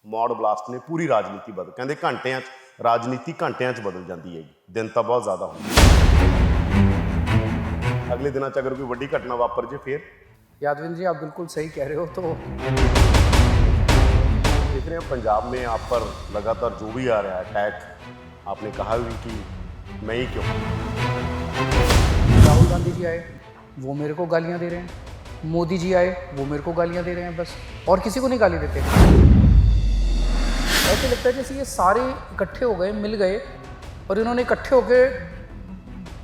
ਮੌੜ blast ਨੇ ਪੂਰੀ ਰਾਜਨੀਤੀ ਬਦਲ ਕਹਿੰਦੇ ਘੰਟਿਆਂ 'ਚ ਰਾਜਨੀਤੀ ਘੰਟਿਆਂ 'ਚ ਬਦਲ ਜਾਂਦੀ ਹੈਗੀ, ਦਿਨ ਤਾਂ ਬਹੁਤ ਜ਼ਿਆਦਾ ਹੁੰਦੇ। अगले दिनों अगर कोई बड़ी घटना वापर जाए फिर यादविंद्र जी, आप बिल्कुल सही कह रहे हो। तो देख रहे हैं पंजाब में आप पर लगातार जो भी आ रहा है अटैक, आपने कहा भी कि मैं ही क्यों। राहुल गांधी जी आए, वो मेरे को गालियां दे रहे हैं, मोदी जी आए, वो मेरे को गालियां दे रहे हैं, बस और किसी को नहीं गाली देते। ऐसे लगता है जैसे ये सारे इकट्ठे हो गए, मिल गए और इन्होंने इकट्ठे होकर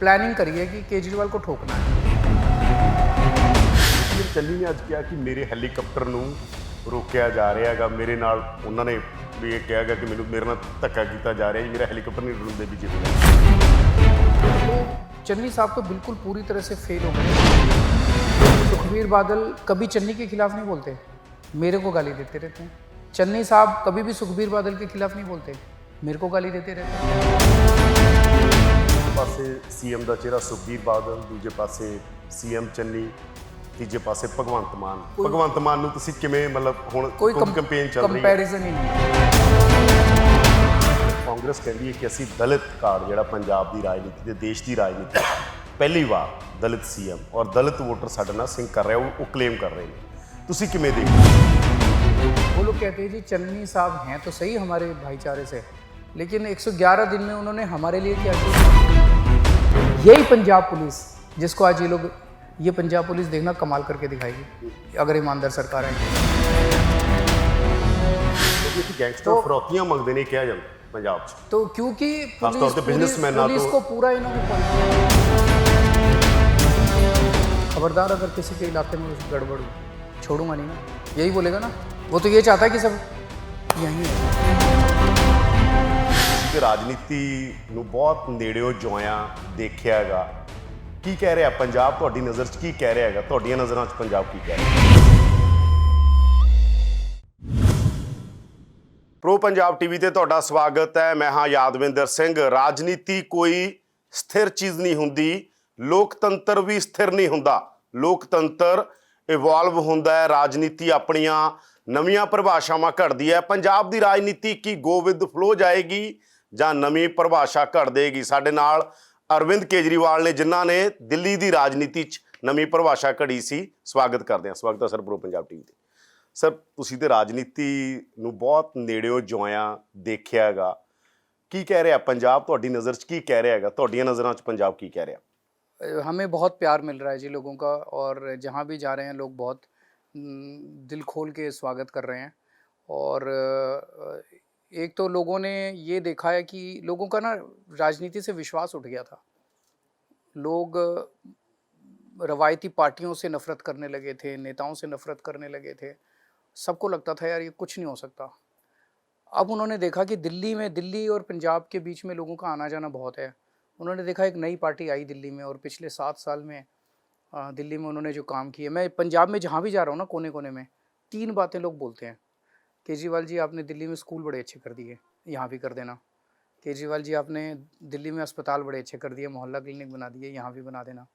प्लानिंग करी है कि केजरीवाल को ठोकना है। चन्नी ने अज कहा कि मेरे हैलीकॉप्टर ਨੂੰ ਰੋਕਿਆ ਜਾ ਰਿਹਾ ਹੈਗਾ, ਮੇਰੇ ਨਾਲ ਉਹਨਾਂ ਨੇ ਵੀ ਇਹ ਕਿਹਾ ਗਿਆ ਕਿ ਮੈਨੂੰ ਮੇਰੇ ਨਾਲ ਧੱਕਾ ਕੀਤਾ ਜਾ ਰਿਹਾ ਜੀ, ਮੇਰਾ ਹੈਲੀਕਾप्टर नहीं उड़ने भी जितना। तो चन्नी साहब तो बिल्कुल पूरी तरह से फेल हो गए। सुखबीर बादल कभी चन्नी के खिलाफ नहीं बोलते, मेरे को गाली देते रहते हैं। चन्नी साहब कभी भी सुखबीर बादल के खिलाफ नहीं बोलते, मेरे को गाली देते रहते हैं। पासे सीएम का चेहरा सुखबीर बादल, दूजे पासे सीएम चन्नी, तीजे पासे भगवंत मान। भगवंत मान नूं तुसीं किवें मतलब हुण कोई कैंपेन चल रही है, कंपैरिजन ही नहीं। कांग्रेस कहती है कि असीं दलित कार्ड जिहड़ा पंजाब की राजनीति ते देश की राजनीति पहली बार दलित सीएम और दलित वोटर साडे नाल सिंक कर रहे हैं, वो क्लेम कर रहे हैं। तुसीं किवें देखदे हो? वो लोग कहते हैं जी चन्नी साहब हैं तो सही हमारे भाईचारे से, लेकिन 111 दिन में उन्होंने हमारे लिए क्या किया? यही पंजाब पुलिस जिसको आज ये लोग, ये पंजाब पुलिस देखना कमाल करके दिखाएगी अगर ईमानदार सरकार आएगी। गैंगस्टर फरौतियां मंगते ने क्या जाता पंजाब च, तो क्योंकि खासतौर पे बिजनेसमैन पुलिस को पूरा इन्होंने खबरदार, अगर किसी के इलाके में गड़बड़ हो छोड़ूंगा नहीं ना, यही बोलेगा ना। वो तो ये चाहता है कि सब यहीं है। राजनीति ਨੂੰ ਬਹੁਤ ਨੇੜਿਓਂ ਜੋਇਆਂ ਦੇਖਿਆ ਹੈਗਾ, ਕੀ ਕਹਿ ਰਿਹਾ ਪੰਜਾਬ ਤੁਹਾਡੀ ਨਜ਼ਰ 'ਚ, ਕੀ ਕਹਿ ਰਿਹਾ ਹੈਗਾ ਤੁਹਾਡੀਆਂ ਨਜ਼ਰਾਂ 'ਚ ਪੰਜਾਬ ਕੀ ਕਹਿ ਰਿਹਾ? ਪ੍ਰੋ ਪੰਜਾਬ ਟੀਵੀ ਤੇ ਤੁਹਾਡਾ ਸਵਾਗਤ ਹੈ। ਮੈਂ ਹਾਂ ਯਾਦਵਿੰਦਰ ਸਿੰਘ। ਰਾਜਨੀਤੀ ਕੋਈ ਸਥਿਰ ਚੀਜ਼ ਨਹੀਂ ਹੁੰਦੀ, ਲੋਕਤੰਤਰ ਵੀ ਸਥਿਰ ਨਹੀਂ ਹੁੰਦਾ। ਲੋਕਤੰਤਰ ਇਵੋਲਵ ਹੁੰਦਾ ਹੈ, ਰਾਜਨੀਤੀ ਆਪਣੀਆਂ ਨਵੀਆਂ ਪਰਿਭਾਸ਼ਾਵਾਂ ਘੜਦੀ ਹੈ। ਪੰਜਾਬ ਦੀ ਰਾਜਨੀਤੀ ਕੀ ਗੋ ਵਿਦ ਫਲੋ ਜਾਏਗੀ ਜਾਂ ਨਵੀਂ ਪਰਿਭਾਸ਼ਾ ਘੜ ਦੇਗੀ? ਸਾਡੇ ਨਾਲ ਅਰਵਿੰਦ ਕੇਜਰੀਵਾਲ ਨੇ, ਜਿਨ੍ਹਾਂ ਨੇ ਦਿੱਲੀ ਦੀ ਰਾਜਨੀਤੀ 'ਚ ਨਵੀਂ ਪਰਿਭਾਸ਼ਾ ਘੜੀ ਸੀ। ਸਵਾਗਤ ਕਰਦੇ ਹਾਂ। ਸਵਾਗਤ ਹੈ ਸਰ ਪ੍ਰੋ ਪੰਜਾਬ ਟੀਵੀ 'ਤੇ। ਸਰ, ਤੁਸੀਂ ਤੇ ਰਾਜਨੀਤੀ ਨੂੰ ਬਹੁਤ ਨੇੜਿਓਂ ਜੋਇਆਂ ਦੇਖਿਆ ਹੈਗਾ, ਕੀ ਕਹਿ ਰਿਹਾ ਪੰਜਾਬ ਤੁਹਾਡੀ ਨਜ਼ਰ 'ਚ, ਕੀ ਕਹਿ ਰਿਹਾ ਹੈਗਾ ਤੁਹਾਡੀਆਂ ਨਜ਼ਰਾਂ 'ਚ ਪੰਜਾਬ ਕੀ ਕਹਿ ਰਿਹਾ? हमें बहुत प्यार मिल रहा है जी लोगों का, और जहाँ भी जा रहे हैं लोग बहुत दिल खोल के स्वागत कर रहे हैं। और एक तो लोगों ने ये देखा है कि लोगों का ना राजनीति से विश्वास उठ गया था। लोग रवायती पार्टियों से नफ़रत करने लगे थे, नेताओं से नफ़रत करने लगे थे। सबको लगता था यार ये कुछ नहीं हो सकता। अब उन्होंने देखा कि दिल्ली और पंजाब के बीच में लोगों का आना जाना बहुत है। उन्होंने देखा एक नई पार्टी आई दिल्ली में, और पिछले 7 साल में दिल्ली में उन्होंने जो काम किए, मैं पंजाब में जहाँ भी जा रहा हूँ ना, कोने कोने में 3 बातें लोग बोलते हैं। केजरीवाल जी, आपने दिल्ली में स्कूल बड़े अच्छे कर दिए, यहाँ भी कर देना। केजरीवाल जी, आपने दिल्ली में अस्पताल बड़े अच्छे कर दिए, मोहल्ला क्लिनिक बना दिए, यहाँ भी बना देना।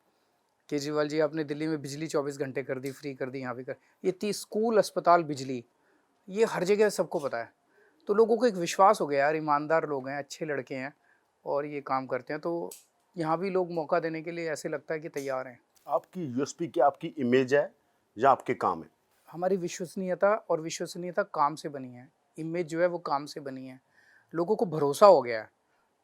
केजरीवाल जी, आपने दिल्ली में बिजली 24 घंटे कर दी, फ्री कर दी, यहाँ भी कर। ये 30 स्कूल, अस्पताल, बिजली, ये हर जगह सबको पता है। तो लोगों को एक विश्वास हो गया यार, ईमानदार लोग हैं, अच्छे लड़के हैं और ये काम करते हैं, तो यहाँ भी लोग मौका देने के लिए ऐसे लगता है कि तैयार हैं। आपकी यूएसपी क्या आपकी इमेज है या आपके काम है? हमारी विश्वसनीयता, और विश्वसनीयता काम से बनी है। इमेज जो है वो काम से बनी है। लोगों को भरोसा हो गया है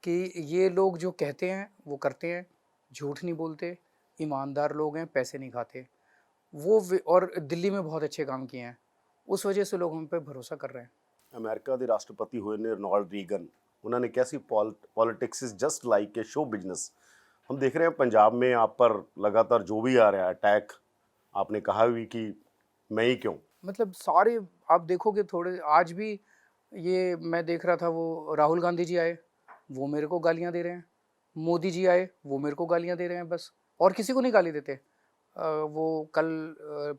कि ये लोग जो कहते हैं वो करते हैं, झूठ नहीं बोलते, ईमानदार लोग हैं, पैसे नहीं खाते वो, और दिल्ली में बहुत अच्छे काम किए हैं, उस वजह से लोग हम पे भरोसा कर रहे हैं। अमेरिका के राष्ट्रपति हुए ने रोनाल्ड रीगन, उन्होंने कैसी politics is just like a show business. हम देख रहे हैं पंजाब में आप पर लगातार जो भी आ रहा है अटैक, आपने कहा भी कि मैं ही क्यों। मतलब सारे आप देखोगे, थोड़े आज भी ये मैं देख रहा था, वो राहुल गांधी जी आए, वो मेरे को गालियां दे रहे हैं, मोदी जी आए, वो मेरे को गालियां दे रहे हैं, बस और किसी को नहीं गाली देते। वो कल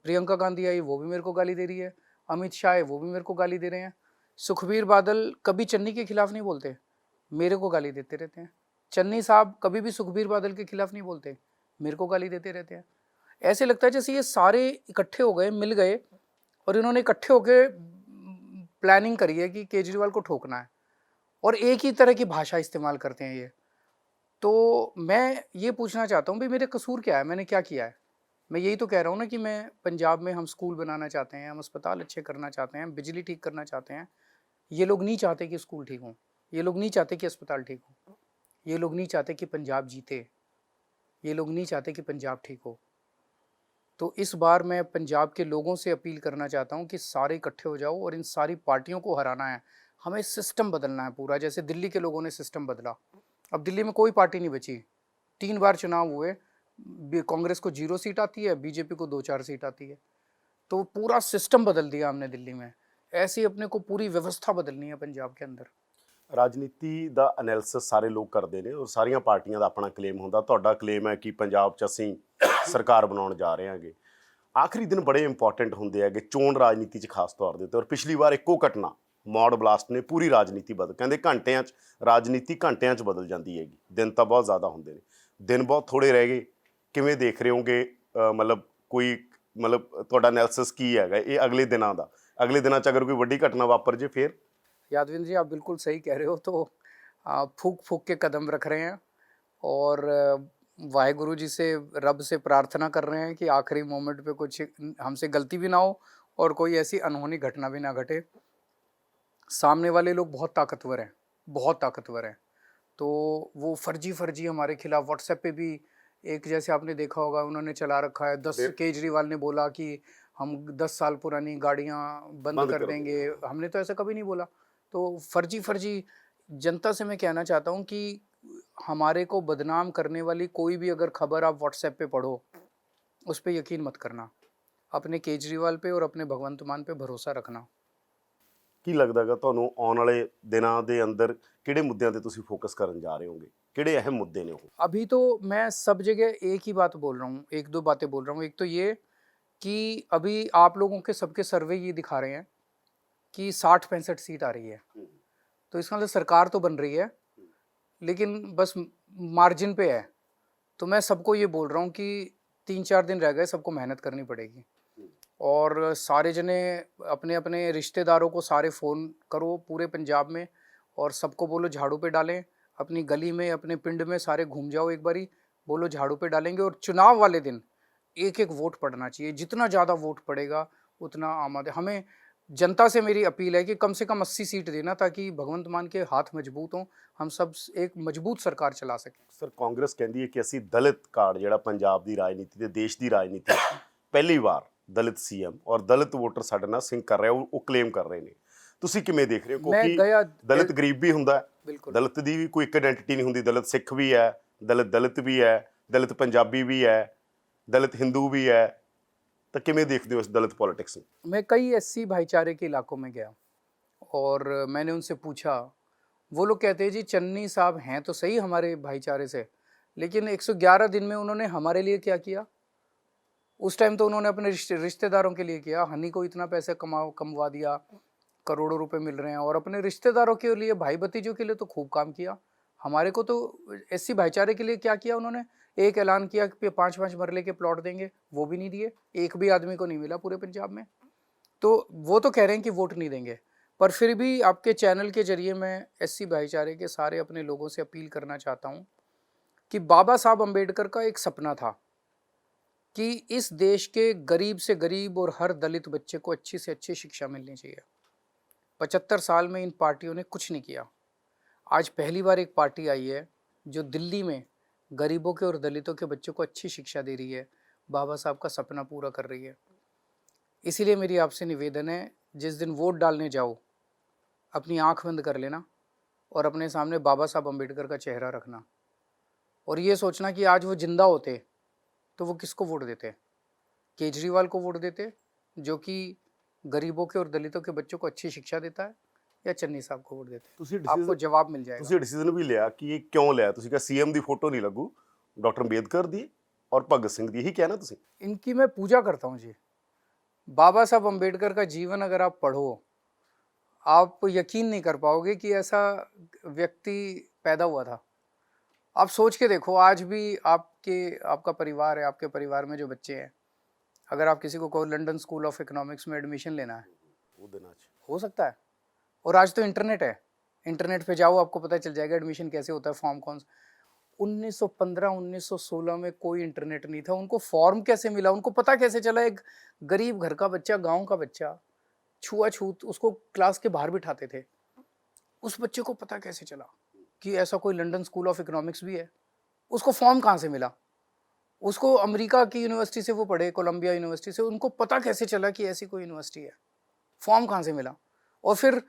प्रियंका गांधी आई, वो भी मेरे को गाली दे रही है, अमित शाह आए, वो भी मेरे को गाली दे रहे हैं। सुखबीर बादल कभी चन्नी के खिलाफ नहीं बोलते, मेरे को गाली देते रहते हैं। चन्नी साहब कभी भी सुखबीर बादल के खिलाफ नहीं बोलते, मेरे को गाली देते रहते हैं। ऐसे लगता है जैसे ये सारे इकट्ठे हो गए, मिल गए और इन्होंने इकट्ठे होकर प्लानिंग करी है कि केजरीवाल को ठोकना है, और एक ही तरह की भाषा इस्तेमाल करते हैं ये। तो मैं ये पूछना चाहता हूँ भाई मेरे कसूर क्या है, मैंने क्या किया है? मैं यही तो कह रहा हूँ ना कि मैं पंजाब में हम स्कूल बनाना चाहते हैं, हम अस्पताल अच्छे करना चाहते हैं, बिजली ठीक करना चाहते हैं। ये लोग नहीं चाहते कि स्कूल ठीक हो, ये लोग नहीं चाहते कि अस्पताल ठीक हो, ये लोग नहीं चाहते कि पंजाब जीते, ये लोग नहीं चाहते कि पंजाब ठीक हो। तो इस बार मैं पंजाब के लोगों से अपील करना चाहता हूँ कि सारे इकट्ठे हो जाओ और इन सारी पार्टियों को हराना है। हमें सिस्टम बदलना है पूरा, जैसे दिल्ली के लोगों ने सिस्टम बदला। अब दिल्ली में कोई पार्टी नहीं बची, 3 बार चुनाव हुए, कांग्रेस को 0 सीट आती है, बीजेपी को 2-4 सीट आती है। तो पूरा सिस्टम बदल दिया हमने दिल्ली में। ऐसी अपने को पूरी व्यवस्था बदलनी है पंजाब के अंदर। ਰਾਜਨੀਤੀ ਦਾ ਐਨਾਲਿਸਿਸ ਸਾਰੇ ਲੋਕ ਕਰਦੇ ਨੇ ਔਰ ਸਾਰੀਆਂ ਪਾਰਟੀਆਂ ਦਾ ਆਪਣਾ ਕਲੇਮ ਹੁੰਦਾ। ਤੁਹਾਡਾ ਕਲੇਮ ਹੈ ਕਿ ਪੰਜਾਬ 'ਚ ਅਸੀਂ ਸਰਕਾਰ ਬਣਾਉਣ ਜਾ ਰਹੇ ਹਾਂਗੇ। ਆਖਰੀ ਦਿਨ ਬੜੇ ਇੰਪੋਰਟੈਂਟ ਹੁੰਦੇ ਹੈਗੇ ਚੋਣ ਰਾਜਨੀਤੀ 'ਚ ਖਾਸ ਤੌਰ ਦੇ ਉੱਤੇ, ਔਰ ਪਿਛਲੀ ਵਾਰ ਇੱਕੋ ਘਟਨਾ ਮੌੜ ਬਲਾਸਟ ਨੇ ਪੂਰੀ ਰਾਜਨੀਤੀ ਬਦਲ, ਕਹਿੰਦੇ ਘੰਟਿਆਂ 'ਚ ਰਾਜਨੀਤੀ ਘੰਟਿਆਂ 'ਚ ਬਦਲ ਜਾਂਦੀ ਹੈਗੀ, ਦਿਨ ਤਾਂ ਬਹੁਤ ਜ਼ਿਆਦਾ ਹੁੰਦੇ ਨੇ, ਦਿਨ ਬਹੁਤ ਥੋੜ੍ਹੇ ਰਹਿ ਗਏ। ਕਿਵੇਂ ਦੇਖ ਰਹੇ ਹੋਗੇ? ਮਤਲਬ ਕੋਈ ਤੁਹਾਡਾ ਐਨਾਲਿਸਿਸ ਕੀ ਹੈਗਾ ਇਹ ਅਗਲੇ ਦਿਨਾਂ ਦਾ? ਅਗਲੇ ਦਿਨਾਂ 'ਚ ਅਗਰ ਕੋਈ ਵੱਡੀ ਘਟਨਾ ਵਾਪਰ ਜੇ ਫਿਰ? यादविंद्र जी, आप बिल्कुल सही कह रहे हो। तो फूक फूक के कदम रख रहे हैं और वाहेगुरु जी से, रब से प्रार्थना कर रहे हैं कि आखिरी मोमेंट पे कुछ हमसे गलती भी ना हो और कोई ऐसी अनहोनी घटना भी ना घटे। सामने वाले लोग बहुत ताकतवर हैं, बहुत ताकतवर हैं। तो वो फर्जी हमारे खिलाफ व्हाट्सएप पे भी, एक जैसे आपने देखा होगा उन्होंने चला रखा है 10, केजरीवाल ने बोला कि हम 10 साल पुरानी गाड़ियां बंद कर देंगे। हमने तो ऐसा कभी नहीं बोला। तो फर्जी जनता से मैं कहना चाहता हूँ कि हमारे को बदनाम करने वाली कोई भी अगर खबर आप व्हाट्सएप पे पढ़ो, उस पर यकीन मत करना। अपने केजरीवाल पे और अपने भगवंत मान पे भरोसा रखना। ਕੀ ਲੱਗਦਾ ਗਾ ਤੁਹਾਨੂੰ ਆਉਣ ਵਾਲੇ ਦਿਨਾਂ ਦੇ ਅੰਦਰ ਕਿਹੜੇ ਮੁੱਦਿਆਂ ਤੇ ਤੁਸੀਂ ਫੋਕਸ ਕਰਨ ਜਾ ਰਹੇ ਹੋਗੇ? ਕਿਹੜੇ ਅਹਿਮ ਮੁੱਦੇ ਨੇ ਉਹ? अभी तो मैं सब जगह एक ही बात बोल रहा हूँ, 1-2 बातें बोल रहा हूँ। एक तो ये कि अभी आप लोगों के सबके सर्वे ये दिखा रहे हैं कि 60-65 सीट आ रही है। तो इसका मतलब सरकार तो बन रही है, लेकिन बस मार्जिन पे है। तो मैं सबको ये बोल रहा हूँ कि 3-4 दिन रह गए, सबको मेहनत करनी पड़ेगी। और सारे जने अपने अपने रिश्तेदारों को सारे फ़ोन करो पूरे पंजाब में, और सबको बोलो झाड़ू पे डालें। अपनी गली में, अपने पिंड में सारे घूम जाओ एक बारी, बोलो झाड़ू पे डालेंगे। और चुनाव वाले दिन एक एक वोट पड़ना चाहिए, जितना ज़्यादा वोट पड़ेगा उतना आमद। हमें जनता से मेरी अपील है कि कम से कम 80 सीट देना, ताकि भगवंत मान के हाथ मजबूत हों, हम सब एक मजबूत सरकार चला सकें। ਸਰ ਕਾਂਗਰਸ ਕਹਿੰਦੀ ਹੈ ਕਿ ਅਸੀਂ ਦਲਿਤ ਕਾਰਡ ਜਿਹੜਾ ਪੰਜਾਬ ਦੀ ਰਾਜਨੀਤੀ ਤੇ ਦੇਸ਼ ਦੀ ਰਾਜਨੀਤੀ ਪਹਿਲੀ ਵਾਰ ਦਲਿਤ ਸੀਐਮ ਔਰ ਦਲਿਤ ਵੋਟਰ ਸਾਡੇ ਨਾਲ ਸਿੰਕ ਕਰ ਰਿਹਾ, ਉਹ ਕਲੇਮ ਕਰ ਰਹੇ ਨੇ। ਤੁਸੀਂ ਕਿਵੇਂ ਦੇਖ ਰਹੇ ਹੋ? मैं ਕਿਉਂਕਿ गया ਦਲਿਤ ਗਰੀਬ ਵੀ ਹੁੰਦਾ ਹੈ, बिल्कुल। ਦਲਿਤ ਦੀ ਵੀ ਕੋਈ ਇੱਕ ਆਇਡੈਂਟੀਟੀ ਨਹੀਂ ਹੁੰਦੀ। ਦਲਿਤ ਸਿੱਖ ਵੀ ਹੈ, ਦਲਿਤ ਵੀ ਹੈ, ਦਲਿਤ ਪੰਜਾਬੀ ਵੀ ਹੈ, ਦਲਿਤ ਹਿੰਦੂ ਵੀ ਹੈ। ਤਾਂ ਕਿਵੇਂ ਦੇਖਦੇ ਹੋ ਇਸ ਦਲਿਤ ਪੋਲਿटिक्स ਨੂੰ? मैं कई एससी भाईचारे के इलाकों में गया और मैंने उनसे पूछा। वो लोग कहते हैं जी चन्नी साहब हैं तो सही हमारे भाईचारे से, लेकिन 111 दिन में उन्होंने हमारे लिए क्या किया? उस टाइम तो उन्होंने अपने रिश्तेदारों के लिए किया। हनी को इतना पैसे कमवा दिया, करोड़ों रुपए मिल रहे हैं, और अपने रिश्तेदारों के लिए, भाई भतीजों के लिए तो खूब काम किया। हमारे को तो एससी भाईचारे के लिए क्या किया उन्होंने? एक ऐलान किया कि 5-5 मरले के प्लॉट देंगे, वो भी नहीं दिए। एक भी आदमी को नहीं मिला पूरे पंजाब में। तो वो तो कह रहे हैं कि वोट नहीं देंगे, पर फिर भी आपके चैनल के जरिए मैं एससी भाईचारे के सारे अपने लोगों से अपील करना चाहता हूँ कि बाबा साहब अम्बेडकर का एक सपना था कि इस देश के गरीब से गरीब और हर दलित बच्चे को अच्छी से अच्छी शिक्षा मिलनी चाहिए। 75 साल में इन पार्टियों ने कुछ नहीं किया। आज पहली बार एक पार्टी आई है जो दिल्ली में गरीबों के और दलितों के बच्चों को अच्छी शिक्षा दे रही है, बाबा साहब का सपना पूरा कर रही है। इसीलिए मेरी आपसे निवेदन है, जिस दिन वोट डालने जाओ अपनी आंख बंद कर लेना और अपने सामने बाबा साहब अम्बेडकर का चेहरा रखना, और ये सोचना कि आज वो जिंदा होते तो वो किसको वोट देते? केजरीवाल को वोट देते जो कि गरीबों के और दलितों के बच्चों को अच्छी शिक्षा देता है, या चन्नी साहब को वोट देते? ਤੁਸੀਂ आपको जवाब मिल जाएगा। ਤੁਸੀਂ ਡਿਸੀਜਨ ਵੀ ਲਿਆ ਕਿ ਇਹ ਕਿਉਂ ਲਿਆ? ਤੁਸੀਂ ਕਿਹਾ ਸੀਐਮ ਦੀ ਫੋਟੋ ਨਹੀਂ ਲੱਗੂ, ਡਾਕਟਰ ਅੰਬੇਦਕਰ ਦੀ ਔਰ ਭਗਤ ਸਿੰਘ ਦੀ, ਇਹੀ ਕਿਹਾ ਨਾ ਤੁਸੀਂ? इनकी मैं पूजा करता हूँ जी। बाबा साहब अम्बेडकर का जीवन अगर आप पढ़ो, आप यकीन नहीं कर पाओगे कि ऐसा व्यक्ति पैदा हुआ था। आप सोच के देखो, आज भी आपका परिवार है, आपके परिवार में जो बच्चे हैं, अगर आप किसी को कहो लंदन स्कूल ऑफ इकोनॉमिक्स में एडमिशन लेना है, ਉਹ ਦਿਨਾਂ 'ਚ हो सकता है? और आज तो इंटरनेट है, इंटरनेट पे जाओ आपको पता चल जाएगा एडमिशन कैसे होता है, फॉर्म कौन सा। 1915 1916 में कोई इंटरनेट नहीं था, उनको फॉर्म कैसे मिला, उनको पता कैसे चला? एक गरीब घर का बच्चा, गांव का बच्चा, छुआछूत, उसको क्लास के बाहर बिठाते थे, उस बच्चे को पता कैसे चला कि ऐसा कोई लंदन स्कूल ऑफ इकोनॉमिक्स भी है? उसको फॉर्म कहाँ से मिला? उसको अमेरिका की यूनिवर्सिटी से वो पढ़े, कोलंबिया यूनिवर्सिटी से, उनको पता कैसे चला कि ऐसी कोई यूनिवर्सिटी है? फॉर्म कहाँ से मिला? और फिर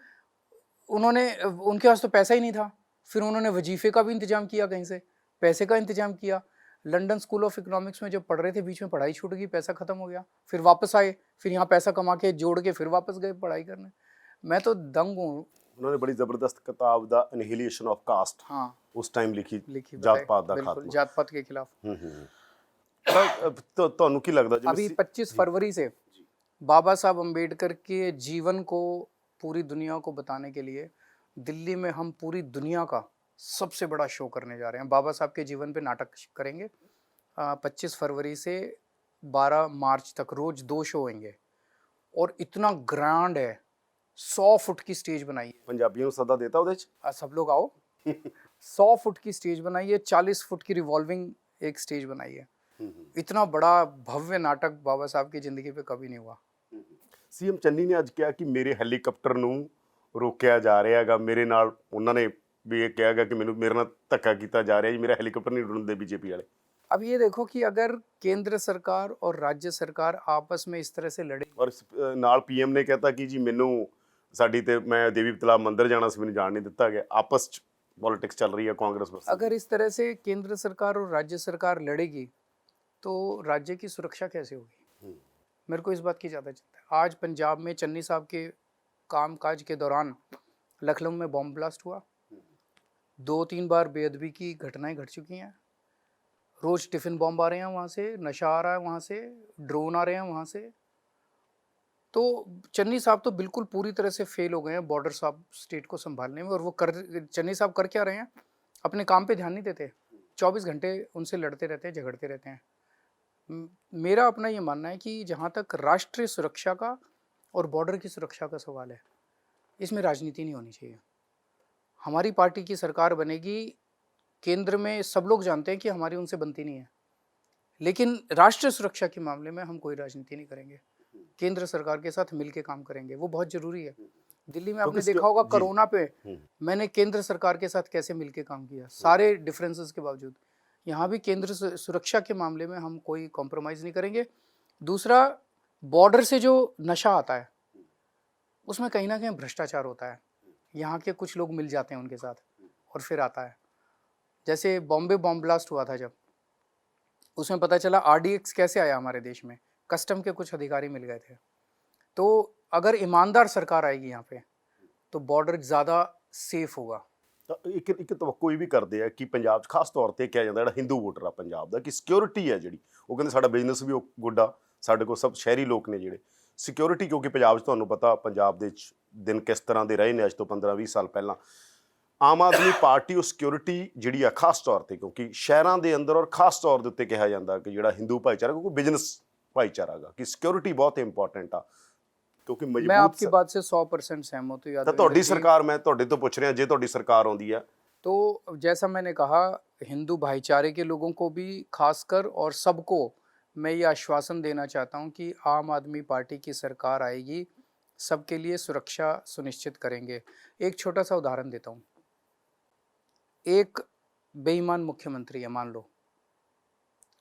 उन्होंने, उनके पास तो पैसा ही नहीं था, फिर उन्होंने वजीफे का भी इंतजाम किया, कहीं से पैसे का इंतजाम किया। लंदन स्कूल ऑफ इकोनॉमिक्स में जब पढ़ रहे थे, बीच में पढ़ाई छूट गई, पैसा खत्म हो गया, फिर वापस आए, फिर यहाँ पैसा कमा के जोड़ के फिर वापस गए पढ़ाई करने। मैं तो दंग हूँ। उन्होंने बड़ी जबरदस्त किताब द एनिहिलेशन ऑफ कास्ट हाँ, उस टाइम लिखी बताए, जात पात ਦਾ बिल्कुल, ਖਾਤਮਾ। जात पात के खिलाफ। ਤਾਂ ਤੁਹਾਨੂੰ ਕੀ ਲੱਗਦਾ ਜਿਵੇਂ अभी 25 फरवरी से बाबा साहब अम्बेडकर के जीवन को पूरी दुनिया को बताने के लिए दिल्ली में हम पूरी दुनिया का सबसे बड़ा शो करने जा रहे हैं। बाबा साहब के जीवन पे नाटक करेंगे। 25 फरवरी से 12 मार्च तक रोज 2 शो होंगे और इतना ग्रैंड है। 100 फुट की स्टेज बनाई है। ਪੰਜਾਬੀਆਂ ਨੂੰ ਸੱਦਾ ਦੇਤਾ ਉਹਦੇ ਚ सब लोग आओ। 100 फुट की स्टेज बनाई है, 40 फुट की रिवॉल्विंग एक स्टेज बनाई है। इतना बड़ा भव्य नाटक बाबा साहब की जिंदगी पे कभी नहीं हुआ। ਸੀਐਮ ਚੰਨੀ ਨੇ ਅੱਜ ਕਿਹਾ ਕਿ ਮੇਰੇ ਹੈਲੀਕਾਪਟਰ ਨੂੰ ਰੋਕਿਆ ਜਾ ਰਿਹਾ ਹੈਗਾ, ਮੇਰੇ ਨਾਲ ਉਹਨਾਂ ਨੇ ਵੀ ਇਹ ਕਿਹਾ ਗਿਆ ਕਿ ਮੇਰੇ ਨਾਲ ਧੱਕਾ ਕੀਤਾ ਜਾ ਰਿਹਾ ਜੀ, ਮੇਰਾ ਹੈਲੀਕਾਪਟਰ ਨਹੀਂ ਉਡਣ ਦੇ ਬੀਜੇਪੀ ਵਾਲੇ। अब ये देखो कि अगर केंद्र सरकार और राज्य सरकार आपस में इस तरह से लड़े, ਔਰ ਨਾਲ ਪੀਐਮ ਨੇ ਕਹਿਤਾ ਕਿ ਜੀ ਮੈਨੂੰ ਸਾਡੀ ਤੇ ਮੈਂ ਦੇਵੀ ਤਲਾਬ ਮੰਦਿਰ ਜਾਣਾ ਸੀ, ਮੈਨੂੰ ਜਾਣ ਨਹੀਂ ਦਿੱਤਾ ਗਿਆ। ਆਪਸ ਚ पॉलिटिक्स चल रही है कांग्रेस बस। अगर इस तरह से केंद्र सरकार और राज्य सरकार लड़ेगी तो राज्य की सुरक्षा कैसे होगी? मेरे को इस बात की ज़्यादा चिंता है। आज पंजाब में चन्नी साहब के कामकाज के दौरान लखनऊ में बॉम्ब ब्लास्ट हुआ, 2-3 बार बेअदबी की घटनाएं घट चुकी हैं। रोज़ टिफ़िन बॉम्ब आ रहे हैं वहाँ से, नशा आ रहा है वहाँ से, ड्रोन आ रहे हैं वहाँ से। तो चन्नी साहब तो बिल्कुल पूरी तरह से फेल हो गए हैं बॉर्डर साहब स्टेट को संभालने में। और वो चन्नी साहब कर क्या रहे हैं? अपने काम पे ध्यान नहीं देते, 24 घंटे उनसे लड़ते रहते हैं, झगड़ते रहते हैं। मेरा अपना ये मानना है कि जहाँ तक राष्ट्रीय सुरक्षा का और बॉर्डर की सुरक्षा का सवाल है, इसमें राजनीति नहीं होनी चाहिए। हमारी पार्टी की सरकार बनेगी, केंद्र में सब लोग जानते हैं कि हमारी उनसे बनती नहीं है, लेकिन राष्ट्रीय सुरक्षा के मामले में हम कोई राजनीति नहीं करेंगे, केंद्र सरकार के साथ मिलके काम करेंगे। वो बहुत जरूरी है। दिल्ली में आपने देखा होगा कोरोना पे मैंने केंद्र सरकार के साथ कैसे मिलके काम किया, सारे डिफरेंसेस के बावजूद। यहाँ भी केंद्र सुरक्षा के मामले में हम कोई कॉम्प्रोमाइज़ नहीं करेंगे। दूसरा, बॉर्डर से जो नशा आता है उसमें कहीं ना कहीं भ्रष्टाचार होता है। यहाँ के कुछ लोग मिल जाते हैं उनके साथ और फिर आता है। जैसे बॉम्बे बॉम्ब ब्लास्ट हुआ था, जब उसमें पता चला RDX कैसे आया हमारे देश में, कस्टम के कुछ अधिकारी मिल गए थे। तो अगर ईमानदार सरकार आएगी यहाँ पे तो बॉर्डर ज़्यादा सेफ होगा। ਇੱਕ ਤਵੱਕੋ ਇਹ ਵੀ ਕਰਦੇ ਆ ਕਿ ਪੰਜਾਬ 'ਚ ਖਾਸ ਤੌਰ ਤੇ ਕਿਹਾ ਜਾਂਦਾ ਜਿਹੜਾ ਹਿੰਦੂ ਵੋਟਰ ਆ ਪੰਜਾਬ ਦਾ, ਕਿ ਸਿਕਿਉਰਿਟੀ ਹੈ ਜਿਹੜੀ, ਉਹ ਕਹਿੰਦੇ ਸਾਡਾ ਬਿਜ਼ਨਸ ਵੀ ਗੁੱਡ ਆ, ਸਾਡੇ ਕੋਲ ਸਭ ਸ਼ਹਿਰੀ ਲੋਕ ਨੇ ਜਿਹੜੇ ਸਿਕਿਉਰਿਟੀ, ਕਿਉਂਕਿ ਪੰਜਾਬ 'ਚ ਤੁਹਾਨੂੰ ਪਤਾ ਪੰਜਾਬ ਦੇ ਦਿਨ ਕਿਸ ਤਰ੍ਹਾਂ ਦੇ ਰਹੇ ਨੇ ਅੱਜ ਤੋਂ 15-20 ਸਾਲ ਪਹਿਲਾਂ। ਆਮ ਆਦਮੀ ਪਾਰਟੀ ਉਹ ਸਿਕਿਉਰਿਟੀ ਜਿਹੜੀ ਆ ਖਾਸ ਤੌਰ ਤੇ, ਕਿਉਂਕਿ ਸ਼ਹਿਰਾਂ ਦੇ ਅੰਦਰ ਔਰ ਖਾਸ ਤੌਰ ਦੇ ਉੱਤੇ ਕਿਹਾ ਜਾਂਦਾ ਕਿ ਜਿਹੜਾ ਹਿੰਦੂ ਭਾਈਚਾਰਾ, ਕਿਉਂਕਿ ਬਿਜ਼ਨਸ ਭਾਈਚਾਰਾ ਗਾ, ਕਿ ਸਿਕਿਉਰਿਟੀ ਬਹੁਤ ਇੰਪੋਰਟੈਂਟ ਆ, क्योंकि मैं आपकी बात से 100% सहमत हूँ। ਤਾਂ ਤੁਹਾਡੀ ਸਰਕਾਰ, मैं ਤੁਹਾਡੇ ਤੋਂ ਪੁੱਛ ਰਿਹਾ, ਜੇ ਤੁਹਾਡੀ ਸਰਕਾਰ ਆਉਂਦੀ ਆ तो जैसा मैंने कहा, हिंदू भाईचारे के लोगों को भी खासकर और सबको मैं ये आश्वासन देना चाहता हूँ कि आम आदमी पार्टी की सरकार आएगी, सबके लिए सुरक्षा सुनिश्चित करेंगे। एक छोटा सा उदाहरण देता हूँ। एक बेईमान मुख्यमंत्री है, मान लो,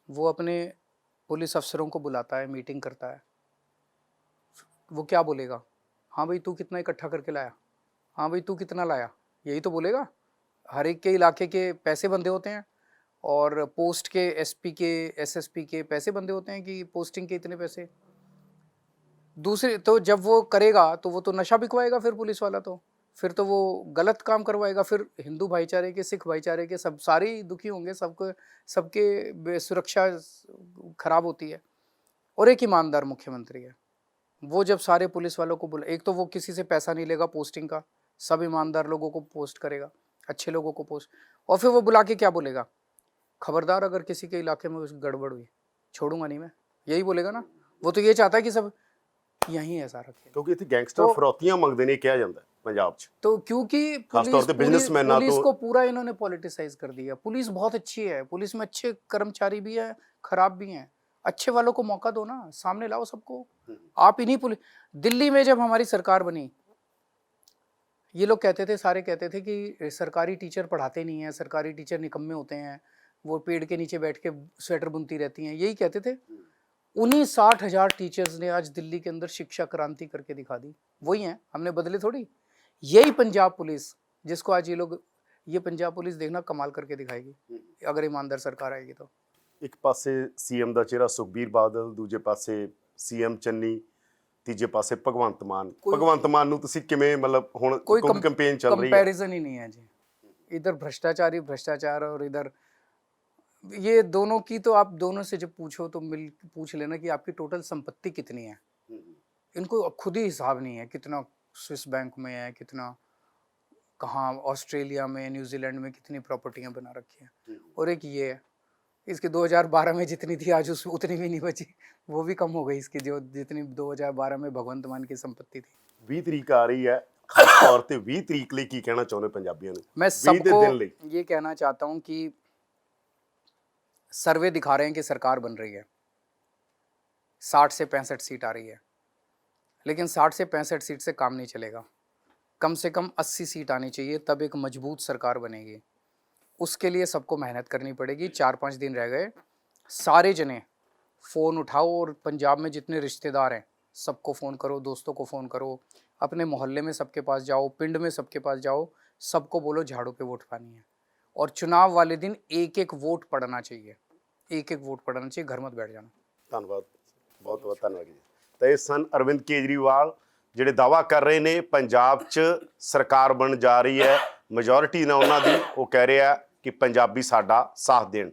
वो अपने पुलिस अफसरों को बुलाता है, मीटिंग करता है। वो क्या बोलेगा? हाँ भाई तू कितना इकट्ठा करके लाया, हाँ भाई तू कितना लाया, यही तो बोलेगा। हर एक के इलाके के पैसे बंधे होते हैं और पोस्ट के SP के SSP के पैसे बंधे होते हैं कि पोस्टिंग के इतने पैसे। दूसरे तो जब वो करेगा तो वो तो नशा बिकवाएगा, फिर पुलिस वाला तो फिर तो वो गलत काम करवाएगा, फिर हिंदू भाईचारे के, सिख भाईचारे के सब सारे ही दुखी होंगे, सबके सुरक्षा खराब होती है। और एक ईमानदार मुख्यमंत्री है, वो जब सारे पुलिस वालों को एक तो वो किसी से पैसा नहीं लेगा पोस्टिंग का, सब ईमानदार लोगों को पोस्ट करेगा, अच्छे लोगों को पोस्ट, और फिर वो बुला के क्या बोलेगा? खबरदार अगर किसी के इलाके में गड़बड़ हुई छोड़ूंगा नहीं मैं, यही बोलेगा ना। वो तो ये चाहता है कि सब यहीं ऐसा रखे, ਕਿਉਂਕਿ ਇੱਥੇ ਗੈਂਗਸਟਰ ਫਰੌਤੀਆਂ ਮੰਗਦੇ ਨੇ, ਕਿਹਾ ਜਾਂਦਾ पंजाब च, तो क्योंकि खास तौर पे बिजनेसमैन पुलिस को पूरा इन्होंने पॉलिटिसाइज कर दिया। पुलिस बहुत अच्छी है, पुलिस में अच्छे कर्मचारी भी है, खराब भी हैं। अच्छे वालों को मौका दो ना, सामने लाओ सबको। आप इन्हीं पुलिस, दिल्ली में जब हमारी सरकार बनी, ये लोग कहते थे, सारे कहते थे कि सरकारी टीचर पढ़ाते नहीं है, सरकारी टीचर निकम्मे होते हैं, वो पेड़ के नीचे बैठ के स्वेटर बुनती रहती हैं, यही कहते थे। उन्हीं 60,000 टीचर्स ने आज दिल्ली के अंदर शिक्षा क्रांति करके दिखा दी। वही हैं, हमने बदले थोड़ी। यही पंजाब पुलिस, जिसको आज ये लोग, ये पंजाब पुलिस देखना कमाल करके दिखाएगी अगर ईमानदार सरकार आएगी तो। एक पासे सीएम ਦਾ ਚਿਹਰਾ ਸੁਖਬੀਰ ਬਾਦਲ, ਦੂਜੇ ਪਾਸੇ ਸੀਐਮ ਚੰਨੀ, ਤੀਜੇ ਪਾਸੇ ਭਗਵੰਤ ਮਾਨ। ਭਗਵੰਤ ਮਾਨ ਨੂੰ ਤੁਸੀਂ ਕਿਵੇਂ, ਮਤਲਬ ਹੁਣ कोई ਕੋਈ ਕੰਪੇਨ ਚੱਲ ਰਹੀ ਹੈ, कंपैरिजन ही नहीं है जी। इधर भ्रष्टाचार ही भ्रष्टाचार, और इधर ये दोनों की तो आप दोनों से जब पूछो तो मिल पूछ लेना कि आपकी टोटल संपत्ति कितनी है। इनको खुद ही हिसाब नहीं है, कितना स्विस बैंक में है, कितना कहाँ ऑस्ट्रेलिया में, न्यूजीलैंड में कितनी प्रॉपर्टियां बना रखी हैं। और एक ये है, इसकी 2012 में जितनी थी आज उस उतनी भी नहीं बची, वो भी कम हो गई इसकी, जो जितनी 2012 में भगवंत मान की संपत्ति थी। 20 ਤਰੀਕ ਆ ਰਹੀ ਹੈ, ਖਾਸ ਤੌਰ ਤੇ 20 ਤਰੀਕ ਲਈ ਕੀ ਕਹਿਣਾ ਚਾਹੁੰਦੇ ਪੰਜਾਬੀਆਂ ਨੂੰ? मैं 20 ਦੇ सबको ਦਿਨ ਲਈ ये कहना चाहता हूँ कि सर्वे दिखा रहे हैं कि सरकार बन रही है, 60 से 65 सीट आ रही है, लेकिन 60 से 65 सीट से काम नहीं चलेगा। कम से कम 80 सीट आनी चाहिए, तब एक मजबूत सरकार बनेगी। उसके लिए सबको मेहनत करनी पड़ेगी। 4-5 दिन रह गए, सारे जने फ़ोन उठाओ और पंजाब में जितने रिश्तेदार हैं सबको फ़ोन करो, दोस्तों को फ़ोन करो, अपने मोहल्ले में सबके पास जाओ, पिंड में सबके पास जाओ, सबको बोलो झाड़ू पे वोट पानी है। और चुनाव वाले दिन एक एक वोट पड़ना चाहिए, एक एक वोट पड़ना चाहिए, घर मत बैठ जाना। ਧੰਨਵਾਦ, ਬਹੁਤ ਬਹੁਤ ਧੰਨਵਾਦ ਜੀ। ਤਾਂ ਇਹ ਸਨ ਅਰਵਿੰਦ ਕੇਜਰੀਵਾਲ, ਜਿਹੜੇ ਦਾਅਵਾ ਕਰ ਰਹੇ ਨੇ ਪੰਜਾਬ 'ਚ ਸਰਕਾਰ ਬਣ ਜਾ ਰਹੀ ਹੈ, ਮੈਜੋਰਿਟੀ ਨਾਲ ਉਹਨਾਂ ਦੀ। ਉਹ ਕਹਿ ਰਿਹਾ ਕਿ ਪੰਜਾਬੀ ਸਾਡਾ ਸਾਥ ਦੇਣ।